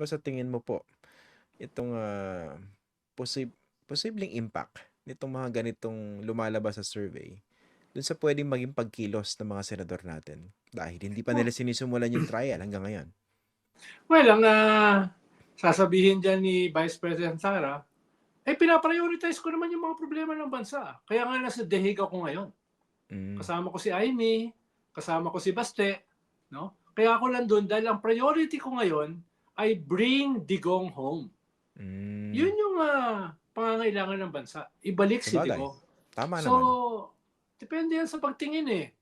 ba sa tingin mo po itong posibleng impact nitong mga ganitong lumalabas sa survey dun sa pwedeng maging pagkilos ng mga senador natin dahil hindi pa nila sinisimulan yung trial hanggang ngayon? Well, ang sasabihin dyan ni Vice President Sara, pinaprioritize ko naman yung mga problema ng bansa. Kaya nga nasa dehig ako ngayon. Kasama ko si Amy, kasama ko si Baste, no? Kaya ako nandun dahil ang priority ko ngayon ay bring Digong home. Yun yung pangangailangan ng bansa. Ibalik si Sabagay. Digong. Tama So, naman. depende yan sa pagtingin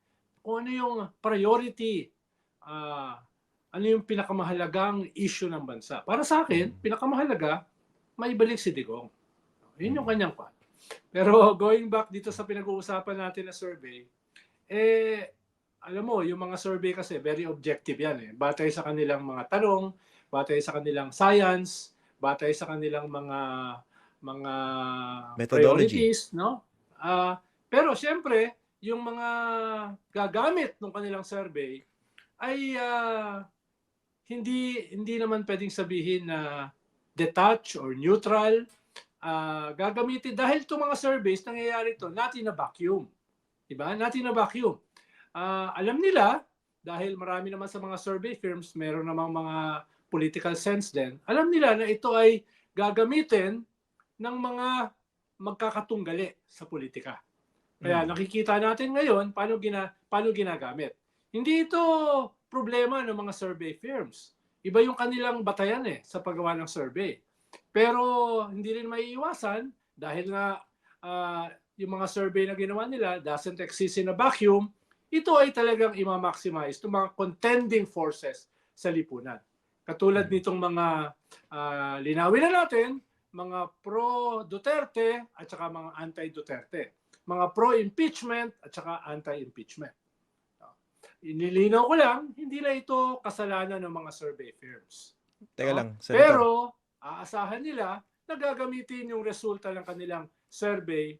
Kung ano yung priority, ano yung pinakamahalagang issue ng bansa. Para sa akin, pinakamahalaga, maibalik si Digong. Yun yung kanyang part. Pero going back dito sa pinag-uusapan natin na survey, alam mo, yung mga survey kasi very objective yan Batay sa kanilang mga tanong, batay sa kanilang science, batay sa kanilang mga Methodology. priorities, no? Pero siyempre, yung mga gagamit ng kanilang survey ay hindi naman pwedeng sabihin na detached or neutral. Gagamitin dahil itong mga surveys nangyayari ito not in a vacuum. Diba? Not in a vacuum. Alam nila dahil marami naman sa mga survey firms meron namang mga political sense din. Alam nila na ito ay gagamitin ng mga magkakatunggali sa politika. Kaya nakikita natin ngayon paano ginagamit. Hindi ito problema ng mga survey firms. Iba yung kanilang batayan sa paggawa ng survey. Pero hindi rin maiiwasan dahil nga yung mga survey na ginawa nila doesn't exist in a vacuum, ito ay talagang i-maximize itong mga contending forces sa lipunan. Katulad nitong mga linawin na natin, mga pro-Duterte at saka mga anti-Duterte. Mga pro-impeachment at saka anti-impeachment. Inilinaw ko lang, hindi na ito kasalanan ng mga survey firms. Teka lang, Senator. Pero aasahan nila na gagamitin yung resulta ng kanilang survey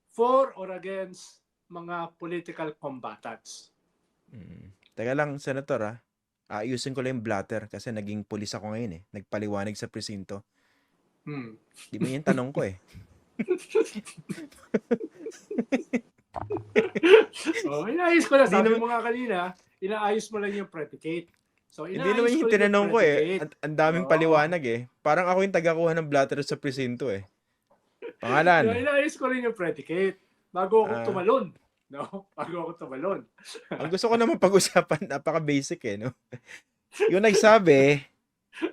for or against mga political combatants. Teka lang, Senator ayusin ko lang yung blatter kasi naging pulis ako ngayon Nagpaliwanag sa presinto. Di ba yung tanong ko Inaayos ko na. Sabi mo nga kanina, inaayos mo lang yung predicate. So, hindi naman yung tinanong ko Ang daming paliwanag Parang ako yung tagakuha ng blatter sa presinto Pangalan. Inaayos ko rin yung predicate bago ako tumalon. Bago ako tumalon. Ang gusto ko naman pag-usapan, napaka-basic Yung nagsabi,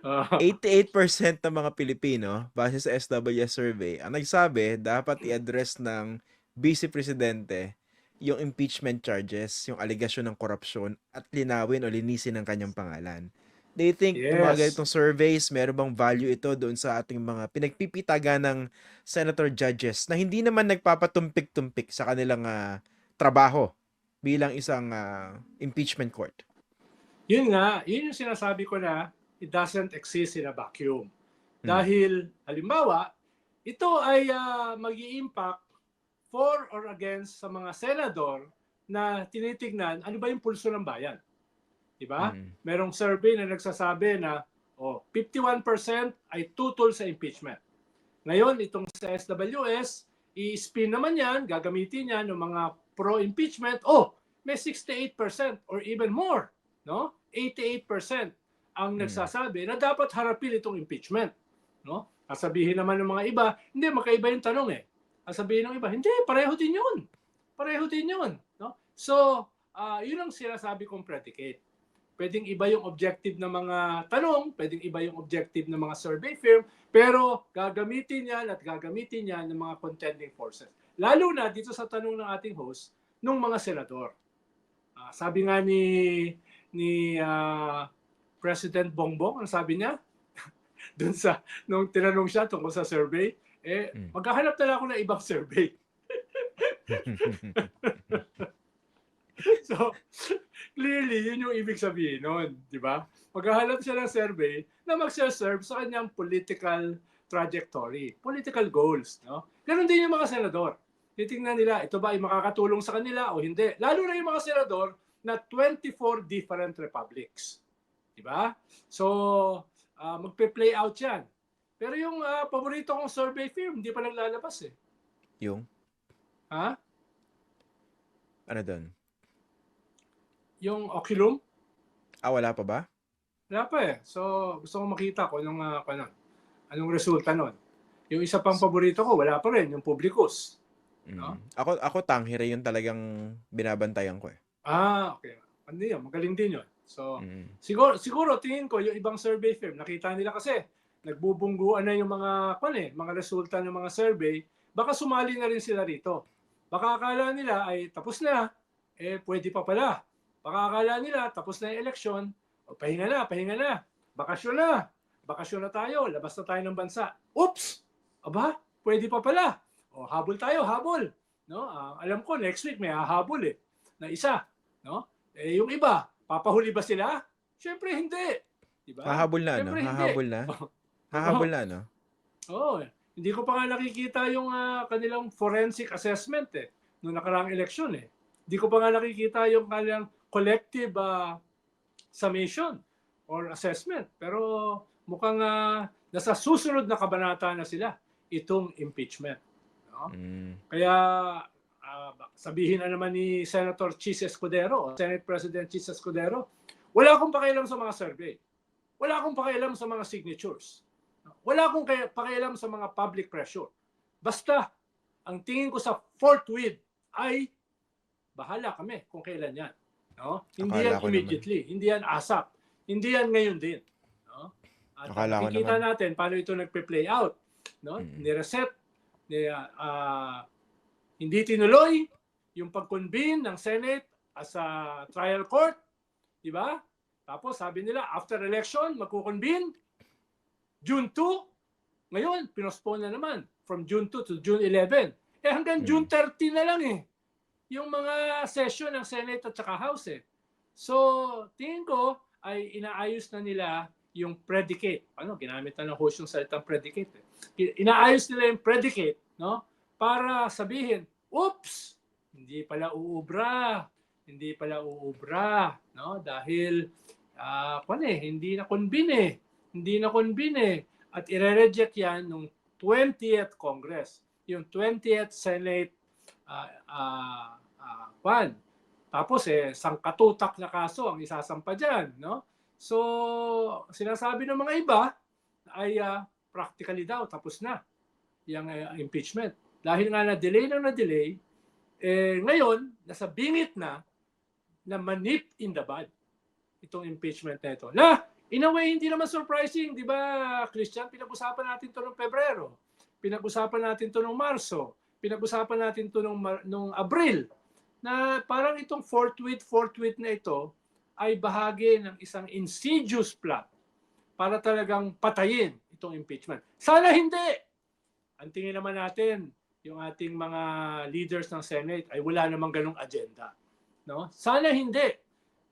88% ng mga Pilipino, base sa SWS survey, ang nagsabi, dapat i-address ng Vice Presidente yung impeachment charges, yung allegation ng korupsyon, at linawin o linisin ang kanyang pangalan. Do you think yung mga ganitong surveys, meron bang value ito doon sa ating mga pinagpipitaga ng senator judges na hindi naman nagpapatumpik-tumpik sa kanilang trabaho bilang isang impeachment court? Yun yung sinasabi ko na it doesn't exist in a vacuum. Dahil, halimbawa, ito ay mag-i-impact for or against sa mga senador na tinitignan ano ba yung pulso ng bayan. Diba? Merong survey na nagsasabi na 51% ay tutol sa impeachment. Ngayon, itong sa SWS, i-spin naman yan, gagamitin yan ng mga pro-impeachment. May 68% or even more. 88% ang nagsasabi na dapat harapin itong impeachment. Sasabihin naman ng mga iba, hindi, magkaiba yung tanong Sasabihin ng iba, hindi, pareho din yun. Pareho din yun. So, yun ang sinasabi kong predicate. Pwedeng iba yung objective ng mga tanong, pwedeng iba yung objective ng mga survey firm, pero gagamitin yan ng mga contending forces. Lalo na dito sa tanong ng ating host, nung mga senador. Sabi nga ni President Bongbong, ang sabi niya, dun nung tinanong siya tungkol sa survey, maghahanap na lang ako ng ibang survey. So, clearly, yun yung ibig sabihin nun, di ba? Maghahanap siya ng survey na mag-serve sa kanyang political trajectory, political goals. Ganon din yung mga senador. Titingnan nila, ito ba ay makakatulong sa kanila o hindi? Lalo na yung mga senador na 24 different republics. Di ba? So, magpe-play out yan. Pero yung paborito kong survey firm, hindi pa naglalabas eh. Yung, Ha? ano doon? Yung Oculum, Wala pa ba? wala pa eh. So, gusto kong makita kung anong resulta nun. Yung isa pang paborito ko, wala pa rin, yung Publicus. No? Ako Tanghire yung talagang binabantayan ko eh. Okay. Ano yun? Magaling din yun. So, Mm. siguro tingin ko yung ibang survey firm, nakita nila kasi nagbubungguan na yung mga resulta ng mga survey, baka sumali na rin sila rito. Baka akala nila ay tapos na, pwede pa pala. Baka akala nila tapos na yung eleksyon, pahinga na, bakasyon na tayo, labas na tayo ng bansa. Oops! Aba, pwede pa pala. Habol tayo, habol. No? Alam ko next week may hahabol na isa, no? Yung iba, papahuli ba sila? Siyempre hindi. Diba? Hahabol na, no? Siyempre, hindi. Hahabol na. Hahabol na, no? Hindi ko pa nga nakikita yung kanilang forensic assessment noong nakaraang eleksyon Hindi ko pa nga nakikita yung kanilang collective summation or assessment. Pero mukhang nasa susunod na kabanata na sila itong impeachment. No? Kaya sabihin na naman ni Senator Chis Escudero, Senate President Chis Escudero, wala akong pakialam sa mga survey. Wala akong pakialam sa mga signatures. Wala akong pakialam sa mga public pressure. Basta, ang tingin ko sa forthwith ay bahala kami kung kailan yan. No? Hindi Akala yan ko immediately. Hindi yan ASAP. Hindi yan ngayon din. No? At Akala ko nakikita naman. natin paano ito nagpe-play out. No? Mm. Ni-reset. Hindi tinuloy yung pag-convene ng Senate as a trial court. Diba? Tapos sabi nila, after election, magkukonvene. June 2. Ngayon, pinospone na naman. From June 2 to June 11. Hanggang June 30 na lang yung mga session ng Senate at saka House So, tingin ko ay inaayos na nila yung predicate. Ginamit na ng host yung salitang predicate. Inaayos nila yung predicate, no? Para sabihin, oops, hindi pala uubra, no? Dahil hindi na convene at ire-reject yan nung 20th Congress, yung 20th Senate Tapos sangkatutak na kaso ang isasampa diyan, no? So, sinasabi ng mga iba ay practically daw tapos na yung impeachment. Dahil nga na-delay, ngayon nasa bingit na manip in the bud itong impeachment na ito. In a way, hindi naman surprising, di ba, Christian? Pinag-usapan natin ito noong Pebrero. Pinag-usapan natin ito noong Marso. Pinag-usapan natin ito noong Abril. Na parang itong forthwith na ito ay bahagi ng isang insidious plot para talagang patayin itong impeachment. Sana hindi! Ang tingin naman natin, yung ating mga leaders ng Senate ay wala namang ganong agenda. No? Sana hindi.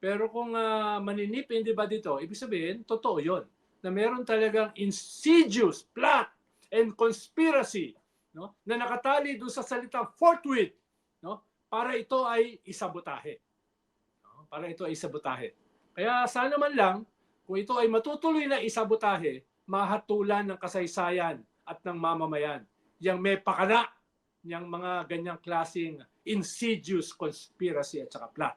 Pero kung maninipin, di ba dito, ibig sabihin, totoo yun. Na meron talagang insidious plot and conspiracy, no? Na nakatali doon sa salitang forthwith, no? Para ito ay isabotahe. No? Para ito ay isabotahe. Kaya sana man lang, kung ito ay matutuloy na isabotahe, mahatulan ng kasaysayan at ng mamamayan. Yang may pakana, yang mga ganyang klaseng insidious conspiracy at saka plot.